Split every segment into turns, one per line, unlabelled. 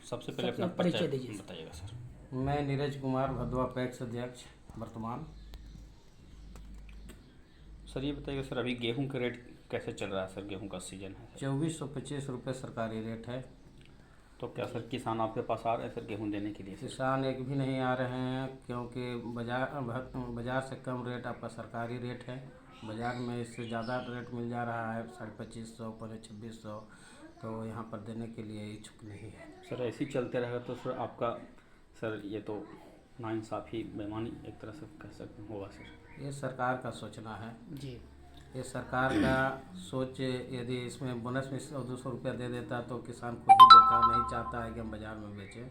सबसे पहले अपना
परिचय दीजिए सर।
बताइएगा सर।
मैं नीरज कुमार, भदवा पैक्स अध्यक्ष वर्तमान।
सर ये बताइएगा सर, अभी गेहूं का रेट कैसे चल रहा है सर? गेहूं का सीजन है सर।
2425 रुपये सरकारी रेट है।
तो क्या सर किसान आपके पास आ रहे हैं सर गेहूं देने के लिए सर?
किसान एक भी नहीं आ रहे हैं, क्योंकि बाज़ार से कम रेट आपका सरकारी रेट है। बाज़ार में इससे ज़्यादा रेट मिल जा रहा है, 2550, 2600। तो यहाँ पर देने के लिए इच्छुक नहीं है।
सर ऐसे ही चलते रहेगा तो सर आपका, सर ये तो नाइंसाफ़ी बेईमानी एक तरह से कह सकते होगा सर।
ये सरकार का सोचना है।
जी।
ये सरकार का सोच, यदि इसमें बोनस में 100-200 रुपया दे देता तो किसान खुद ही देता। नहीं चाहता है कि हम बाज़ार में बेचें,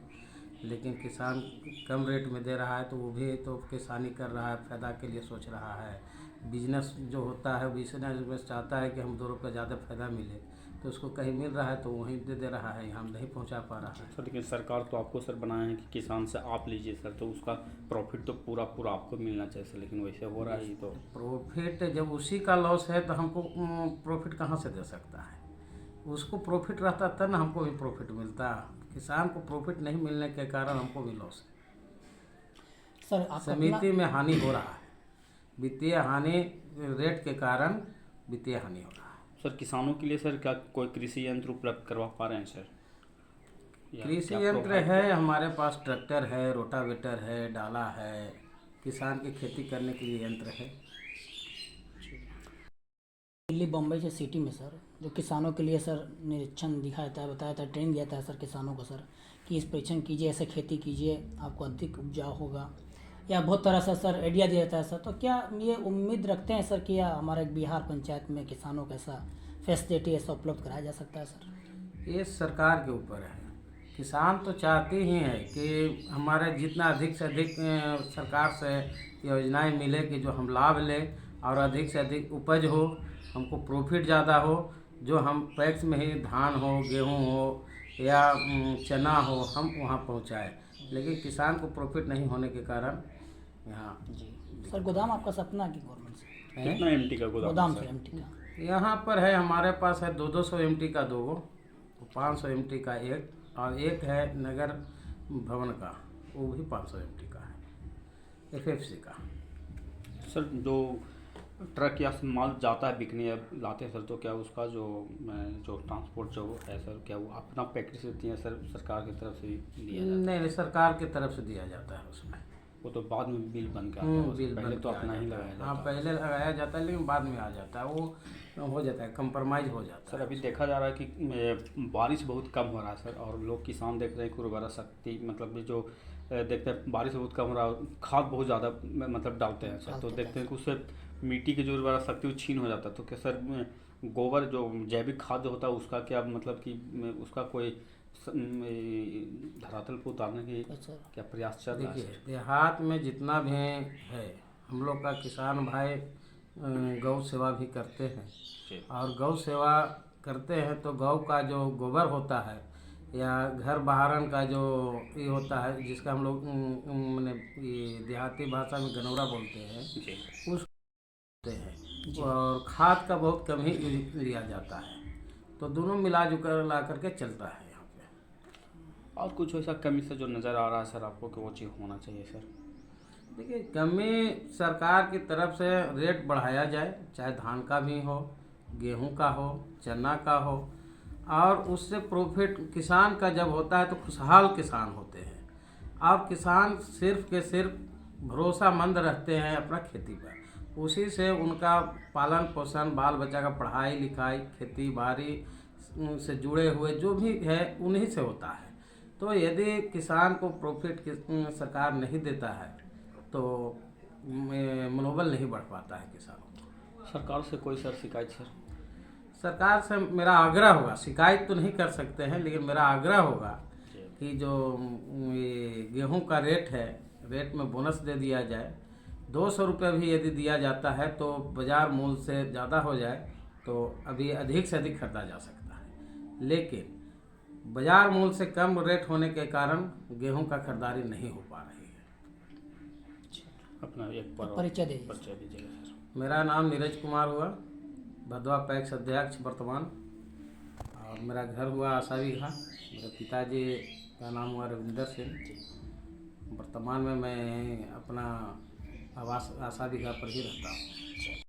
लेकिन किसान कम रेट में दे रहा है तो वो भी तो किसानी कर रहा है, फ़ायदा के लिए सोच रहा है। बिजनेस जो होता है, बिजनेस में चाहता है कि हम 2 रुपये ज़्यादा फ़ायदा मिले, तो उसको कहीं मिल रहा है तो वहीं दे रहा है, यहाँ नहीं पहुँचा पा रहा है।
सर लेकिन सरकार तो आपको सर बनाया है कि किसान से आप लीजिए सर, तो उसका प्रॉफिट तो पूरा पूरा आपको मिलना चाहिए सर, लेकिन वैसे हो रहा है तो।
प्रॉफिट जब उसी का लॉस है तो हमको प्रॉफिट कहाँ से दे सकता है? उसको प्रॉफिट रहता तब ना हमको भी प्रॉफिट मिलता। किसान को प्रॉफिट नहीं मिलने के कारण हमको भी लॉस है।
सर आप
समिति में हानि हो रहा है, वित्तीय हानि, रेट के कारण वित्तीय हानि हो रहा है।
सर किसानों के लिए सर क्या कोई कृषि यंत्र उपलब्ध करवा पा रहे हैं सर? या
कृषि
क्या
यंत्र
प्रोवाइड
है, हमारे पास ट्रैक्टर है, रोटावेटर है, डाला है, किसान की खेती करने के लिए यंत्र है।
दिल्ली बम्बई से सिटी में सर जो किसानों के लिए सर निरीक्षण दिखाया जाता है, बताया जाता है, ट्रेनिंग दिया जाता है सर किसानों को सर कि इस परीक्षण कीजिए, ऐसे खेती कीजिए, आपको अधिक उपजाऊ होगा, या बहुत तरह से सर आइडिया दिया जाता है सर। तो क्या ये उम्मीद रखते हैं सर कि या हमारे बिहार पंचायत में किसानों को ऐसा फैसिलिटी ऐसा उपलब्ध कराया जा सकता है सर?
ये सरकार के ऊपर है। किसान तो चाहते ही हैं कि हमारे जितना अधिक से अधिक सरकार से योजनाएं मिले कि जो हम लाभ लें और अधिक से अधिक उपज हो, हमको प्रॉफिट ज़्यादा हो, जो हम पैक्स में ही धान हो, गेहूं हो या चना हो, हम वहां पहुंचाएं। लेकिन किसान को प्रॉफिट नहीं होने के कारण यहाँ
जी सर, गोदाम आपका सपना की गवर्नमेंट से
है।
कितना एमटी का गोदाम
गोदाम
है
से
सर?
एमटी का?
यहाँ पर है, हमारे पास है 200 एमटी का 2 गो, 500 एमटी का एक, और एक है नगर भवन का, वो भी 500 एमटी का है, एफएफसी का।
सर जो ट्रक या माल जाता है बिकने या लाते हैं सर, तो क्या उसका जो ट्रांसपोर्ट जो है सर, क्या वो अपना पैकेज देती है सर, सरकार की तरफ से दिया जाता है?
नहीं, सरकार की तरफ से दिया जाता है उसमें।
वो तो बाद में बिल बन के आता है,
बिल
पहले
बन
तो
के आ
अपना ही
जाता
लगाया
है।
जाता
हाँ,
है।
पहले लगाया जाता है लेकिन बाद में आ जाता है, वो हो जाता है, कंप्रोमाइज़ हो जाता
सर
है।
अभी देखा जा रहा है कि बारिश बहुत कम हो रहा है सर, और लोग किसान देख रहे हैं कि उर्वरा शक्ति मतलब ये जो देखते हैं बारिश बहुत कम हो रहा है, खाद बहुत ज़्यादा मतलब डालते हैं सर, तो देखते हैं कि उससे मिट्टी की जो उर्वरा शक्ति वो छीन हो जाता है। तो क्या सर गोबर जो जैविक खाद जो होता है उसका क्या मतलब कि उसका कोई धरातल पर उतारने की
अच्छा।
क्या प्रयास चल रहा है
देखिए,
सर?
देहात में जितना भी है, हम लोग का किसान भाई गौ सेवा भी करते हैं,
जी।
और गौ सेवा करते हैं तो गौ का जो गोबर होता है या घर बहारन का जो ये होता है, जिसका हम लोग मैंने ये देहाती भाषा में गनौरा बोलते हैं,
जी।
उस होते हैं, और खाद का बहुत कम ही लिया जाता है। तो दोनों मिला जुला ला करके चलता है यहाँ पे।
और कुछ ऐसा कमी से जो नज़र आ रहा है सर आपको कि वो चीज़ होना चाहिए सर?
देखिए, कमी सरकार की तरफ से रेट बढ़ाया जाए, चाहे धान का भी हो, गेहूं का हो, चना का हो, और उससे प्रॉफिट किसान का जब होता है तो खुशहाल किसान होते हैं। अब किसान सिर्फ के सिर्फ भरोसामंद रहते हैं अपना खेती पर, उसी से उनका पालन पोषण, बाल बच्चा का पढ़ाई लिखाई, खेती बाड़ी से जुड़े हुए जो भी है उन्हीं से होता है। तो यदि किसान को प्रॉफिट सरकार नहीं देता है तो मनोबल नहीं बढ़ पाता है किसानों को।
सरकार से कोई सर शिकायत सर?
सरकार से मेरा आग्रह होगा, शिकायत तो नहीं कर सकते हैं, लेकिन मेरा आग्रह होगा कि जो ये गेहूं का रेट है, रेट में बोनस दे दिया जाए। 200 रुपये भी यदि दिया जाता है तो बाज़ार मूल्य से ज़्यादा हो जाए तो अभी अधिक से अधिक खरीदा जा सकता है, लेकिन बाज़ार मूल्य से कम रेट होने के कारण गेहूं का खरीदारी नहीं हो पा रही है।
अपना एक
परिचय दीजिए।
परिचय दीजिएगा सर।
मेरा नाम नीरज कुमार हुआ, भदवा पैक्स अध्यक्ष वर्तमान। और मेरा घर हुआ आशा विघा। मेरे पिताजी का नाम हुआ रविंदर सिंह। वर्तमान में मैं अपना आवास आशा विघा पर ही रहता हूँ।